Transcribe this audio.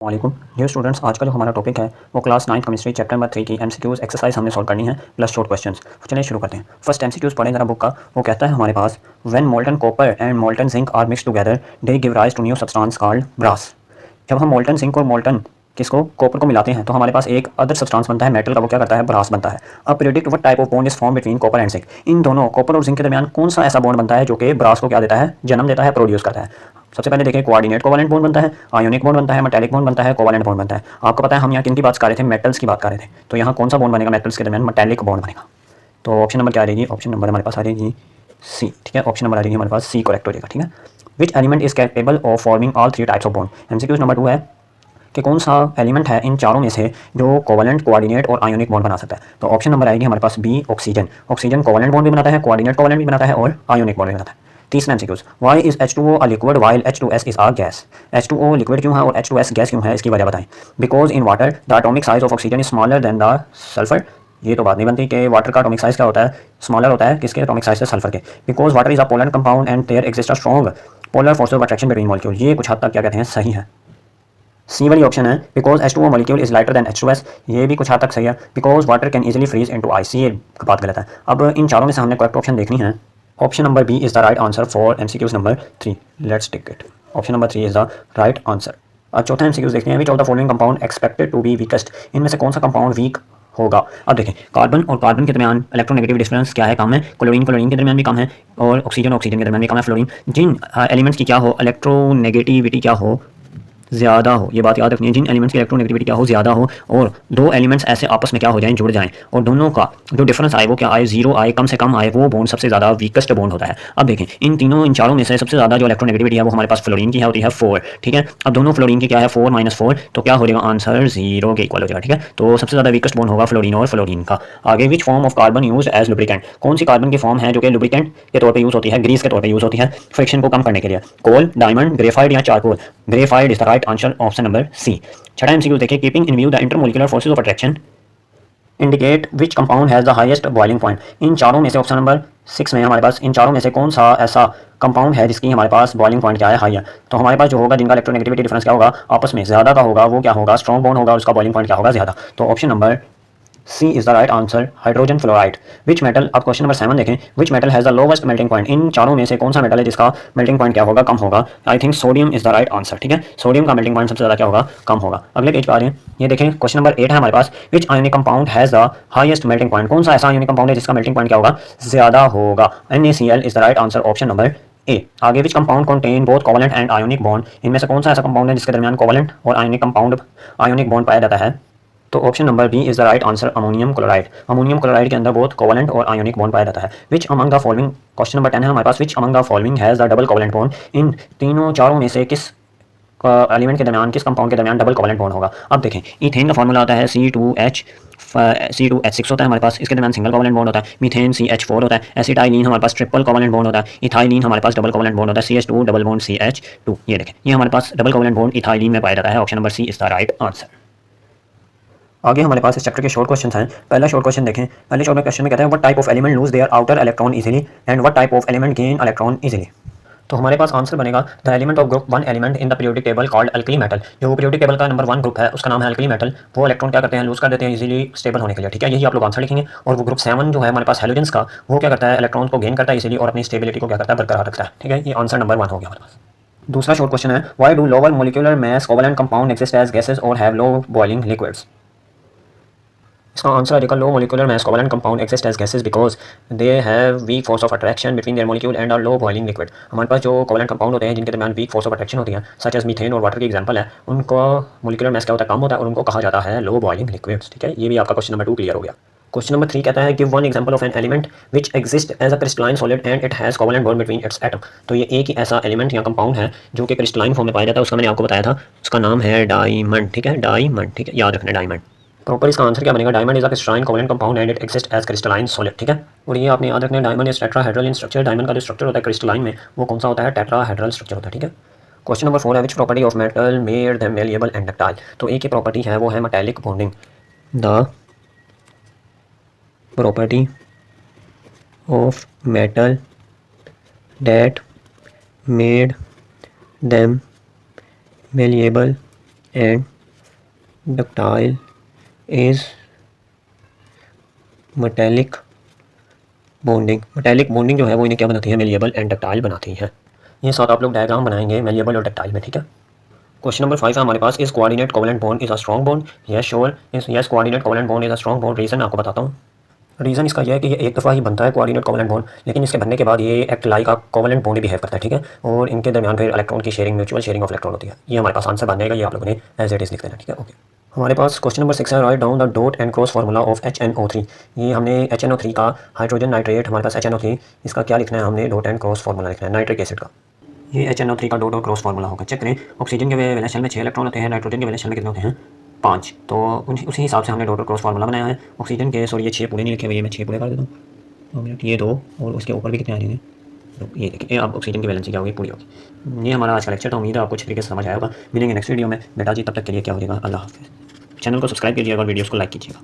वालेकुम dear students, आज का जो हमारा टॉपिक है वो क्लास 9 केमिस्ट्री चैप्टर नंबर 3 की एमसीक्यूज एक्सरसाइज हमने सॉल्व करनी है प्लस शॉर्ट क्वेश्चंस। चलिए शुरू करते हैं। फर्स्ट एमसीक्यूज पढ़ें जरा बुक का। वो कहता है हमारे पास when molten copper and molten zinc are mix together they give rise to new substance called brass. जब हम मोल्टन जिंक और मोल्टन किसको कॉपर को मिलाते हैं तो हमारे पास एक अदर सब्सटेंस बनता है मेटल का, वो क्या करता है, ब्रास बनता है। अब predict what type of bond is form between copper and zinc. इन दोनों कॉपर और जिंक के दरमियान कौन सा ऐसा बॉन्ड बनता है जो कि ब्रास को क्या देता है, जन्म देता है, प्रोड्यूस करता है। सबसे पहले देखें, कोऑर्डिनेट कोवैलेंट बॉन्ड बनता है, आयोनिक बॉन्ड बनता है, मेटालिक बॉन्ड बनता है, कोवैलेंट बॉन्ड बनता है। आपको पता है हम यहाँ किन की बात कर रहे थे, मेटल्स की बात कर रहे थे। तो यहाँ कौन सा बॉन्ड बनेगा मेटल्स के दरमियान, मेटालिक बॉन्ड बनेगा। तो ऑप्शन नंबर क्या आ जाएगी, ऑप्शन नंबर हमारे पास आ जाएगी सी। ठीक है, ऑप्शन नंबर आ जाएगी हमारे पास सी करेक्ट हो जाएगा। ठीक है, which element is capable of forming all three types of bond. MCQs number 2 है कि कौन सा एलिमेंट है इन चारों में से जो कोवैलेंट, कोऑर्डिनेट और आयोनिक बॉन्ड बना सकता है। तो ऑप्शन नंबर आएगी हमारे पास B, oxygen. Oxygen covalent bond भी बनाता है, कोऑर्डिनेट कोवैलेंट भी बनाता है और आयोनिक बॉन्ड भी बनाता है। तीसरा MCQs, why is H2O a liquid while H2S is a gas. H2O liquid क्यों है और H2S गैस क्यों है, इसकी वजह बताएं। Because in water the atomic size of oxygen is smaller than the sulphur. ये तो बात नहीं बनती कि वाटर का एटॉमिक साइज क्या होता है, स्मॉलर होता है किसके, एटॉमिक साइज से, सल्फर के। Because water is a polar compound and there exist a strong polar force of attraction between molecule. ये कुछ हद तक क्या कहते हैं, सही है। सी वाली ऑप्शन है because H2O molecule is lighter than H2S, ये भी कुछ हद तक सही है। Because water can easily freeze into ice, ये बात गलत है। अब इन चारों में से हमने करेक्ट ऑप्शन देखनी है। Option number B is the right answer for MCQs number 3। Let's take it. Option number 3 is the right answer. अब चौथा एमसीक्यूज देखते हैं, which of the following compound expected to be weakest. इनमें से कौन सा कंपाउंड वीक होगा। अब देखें, कार्बन और कार्बन के दरमियान इलेक्ट्रोनेगेटिव डिफरेंस क्या है, कम है। क्लोरीन क्लोरीन के दरमियान भी कम है और ऑक्सीजन ऑक्सीजन के दरमियान भी कम है। फ्लोरीन, जिन एलिमेंट्स की क्या हो, इलेक्ट्रोनेगेटिविटी क्या हो, ज़्यादा हो। ये बात याद रखनी है, जिन एलिमेंट्स की इलेक्ट्रोनेगेटिविटी क्या हो, ज़्यादा हो, और दो एलिमेंट्स ऐसे आपस में क्या हो जाएं, जुड़ जाएं, और दोनों का जो डिफरेंस आए वो क्या आए, जीरो आए, कम से कम आए, वो बॉन्ड सबसे ज़्यादा वीकेस्ट बॉन्ड होता है। अब देखें, इन चारों में से सबसे ज़्यादा जो इलेक्ट्रोनेगेटिविटी है वो हमारे पास फ्लोरीन की है, होती है 4। ठीक है, अब दोनों फ्लोरीन की क्या है, 4 - 4, तो क्या हो जाएगा, आंसर 0 के इक्वल हो जाएगा। ठीक है, तो सबसे ज़्यादा वीकेस्ट बॉन्ड होगा फ्लोरीन और फ्लोरीन का। आगे, which form of carbon use as lubricant. कौन सी कार्बन की फॉर्म है जो कि लुब्रिकेंट के तौर पर यूज़ होती है, ग्रीस के तौर पर यूज़ होती है, फ्रिक्शन को कम करने के लिए। कोल, डायमंड, ग्रेफाइट या charcoal. Graphite is the right answer, option number C. छठा एमसीक्यू देखिए, keeping in view the intermolecular forces of attraction indicate which compound has the highest boiling point. इन चारों में से ऑप्शन नंबर 6 में हमारे पास इन चारों में से कौन सा ऐसा कंपाउंड है जिसकी हमारे पास बॉइलिंग पॉइंट क्या है, हाई है। तो हमारे पास जो होगा, जिनका इलेक्ट्रोनेगेटिविटी डिफरेंस क्या होगा, आपस में ज़्यादा का होगा, वो क्या होगा, स्ट्रॉन्ग बॉन्ड होगा, उसका बॉइलिंग पॉइंट क्या होगा, ज़्यादा। तो option number C is the right answer, hydrogen fluoride. Which metal, अब क्वेश्चन नंबर 7 देखें, which metal has the lowest melting point. इन चारों में से कौन सा मेटल है जिसका मेल्टिंग पॉइंट क्या होगा, कम होगा। I think sodium is the right answer. ठीक है, सोडियम का मेल्टिंग पॉइंट सबसे ज़्यादा क्या होगा, कम होगा। अगले पेज पर आ रहे हैं, ये देखें, क्वेश्चन नंबर 8 है हमारे पास, which ionic compound has the highest melting point. कौन सा ऐसा आयोनिक कंपाउंड है जिसका मेल्टिंग पॉइंट क्या होगा, ज़्यादा होगा। NaCl is the right answer, option number A. आगे, which compound contain both covalent and ionic bond. इनमें से कौन सा ऐसा कंपाउंड है जिसके दरमियान कोवैलेंट और आयोनिक बॉन्ड पाया जाता है। तो option number B is the right answer, ammonium chloride. Ammonium chloride के अंदर बहुत कोवैलेंट और आयोनिक बॉन्ड पाया जाता है। Which among the following, question number 10 है हमारे पास, which among the following has the double covalent bond. इन तीनों चारों में से किस एलिमेंट के दरमियान, किस कंपाउंड के दरमियान डबल कोवैलेंट बॉन्ड होगा। अब देखें, इथेन का फॉर्मूला आता है C2H6 होता है हमारे पास, इसके दरमियान सिंगल कोवैलेंट बॉन्ड होता है। मीथेन CH4 होता है। एसिटाइलिन हमारे पास ट्रिपल कोवैलेंट बॉन्ड होता है। इथाइलिन हमारे पास डबल कोवैलेंट बॉन्ड होता है, CH2 डबल बॉन्ड CH2। ये देखें, ये हमारे पास डबल कोवैलेंट बॉन्ड इथाइलिन में पाया जाता है। Option number C is the right answer. आगे हमारे पास इस चैप्टर के शॉर्ट क्वेश्चन हैं। पहला शॉर्ट क्वेश्चन देखें, पहले शॉर्ट क्वेश्चन में कहते हैं, what type of element lose their outer electron easily and what type of element gain electron easily. तो हमारे पास आंसर बनेगा, the element of group 1 element in the periodic table called alkali metal. जो periodic table का number 1 group है उसका नाम है alkali metal. वो इलेक्ट्रॉन क्या करते हैं, लूज कर देते हैं इजीली स्टेबल होने के लिए। ठीक है, यही आप लोग आंसर लिखेंगे। और वो ग्रुप 7 जो है हमारे पास हेलोजेंस का, वो क्या करता है, इलेक्ट्रॉन को गेन करता है इजीली और अपनी स्टेबिलिटी को क्या करता है, बरकरार रखता है। ठीक है, ये आंसर नंबर 1 हो गया हमारे पास। दूसरा शॉर्ट क्वेश्चन है, why do lower molecular mass covalent compound exist as gases और हैव लो बॉइलिंग लिक्विड्स। इसका आंसर आएगा, low molecular mass covalent compound exist as gases because they have weak force of attraction between their molecule and are low boiling liquid. हमारे पास जो covalent compound होते हैं जिनके दरमियान वीक फोर्स ऑफ अट्रैक्शन होती है, सच एज मीथेन और वाटर की एग्जांपल है, उनको मोलिकुलर मास क्या होता है, कम होता है, और उनको कहा जाता है लो बॉइलिंग लिक्विड्स। ठीक है, ये भी आपका क्वेश्चन नंबर 2 क्लियर हो गया। क्वेश्चन नंबर 3 कहता है, give one example of an element which exist as a crystalline solid and it has covalent bond between its atom. तो ये एक ही ऐसा एलिमेंट या कंपाउंड है जो कि क्रिस्टलाइन फॉर्म में पाया जाता है, उसका मैंने आपको बताया था, उसका नाम है डायमंड। ठीक है, डायमंड। ठीक है, याद रखना डायमंड। प्रॉपर इसका आंसर क्या बनेगा, diamond is a crystalline covalent compound and it exist as crystalline solid. ठीक है, और ये आपने याद रखना है, diamond is tetrahedral in structure. Diamond का जो स्ट्रक्चर होता है क्रिस्टलाइन में, वो कौन सा होता है, टेट्राहेड्रल स्ट्रक्चर होता है। ठीक है, क्वेश्चन नंबर 4 है, which property of metal made them malleable and ductile. तो एक ही प्रॉपर्टी है, वो है metallic bonding. The property of metal that made them malleable and ductile is metallic bonding जो है वो इन्हें क्या बनाती है, मेलिएबल एंड डक्टाइल बनाती है। ये साथ आप लोग डायग्राम बनाएंगे मेलिएबल और डक्टाइल में, ठीक है। क्वेश्चन नंबर 5 है हमारे पास, इस coordinate covalent bond is a strong bond. Yes sure, yes coordinate covalent bond is a strong bond. Reason आपको बताता हूँ। रीज़न इसका यह है कि ये एक दफ़ा ही बनता है कोऑर्डिनेट कोवेलेंट बॉन्ड, लेकिन इसके बनने के बाद ये एक्ट लाइक का कोवेलेंट बॉन्ड बिहेव करता है, ठीक है। और इनके दरमियान फिर इलेक्ट्रॉन की sharing, mutual sharing of electron होती है। ये हमारे पास आंसर बनेगा, ये आप लोगों ने एज इट इज़ लिख देना, ठीक है। ओके, हमारे पास क्वेश्चन नंबर 6 है, write down the dot and cross formula of HNO3। ये हमने HNO3 का हाइड्रोजन नाइट्रेट, हमारे पास HNO3, इसका क्या लिखना है, हमने डॉट एंड क्रॉस फार्मूला लिखना है नाइट्रिक एसिड का। ये HNO3 का डॉट और क्रॉस फार्मूला होगा। चेक करें, ऑक्सीजन के वैलेंस शेल में 6 इलेक्ट्रॉन होते हैं, नाइट्रोजन के वैलेंस शेल में कितने होते हैं, 5। तो उसी हिसाब से हमने डॉट और क्रॉस फार्मूला बनाया है। ऑक्सीजन के सॉरी ये 6 पूरे नहीं लिखे हुए, ये मैं 6 पूरे कर देता हूँ। 2 मिनट, ये 2 और उसके ऊपर भी कितने आ जाएंगे, ये देखिए, अब ऑक्सीजन की वैलेंसी क्या होगी, पूरी होगी। ये हमारा आज का लेक्चर था। उम्मीद है आपको अच्छी तरीके से समझ आया होगा। मिलेंगे नेक्स्ट वीडियो में। बेटा जी तब तक के लिए क्या हो जाएगा, अल्लाह हाफ़िज़। चैनल को सब्सक्राइब कीजिएगा और वीडियोज़ को लाइक कीजिएगा।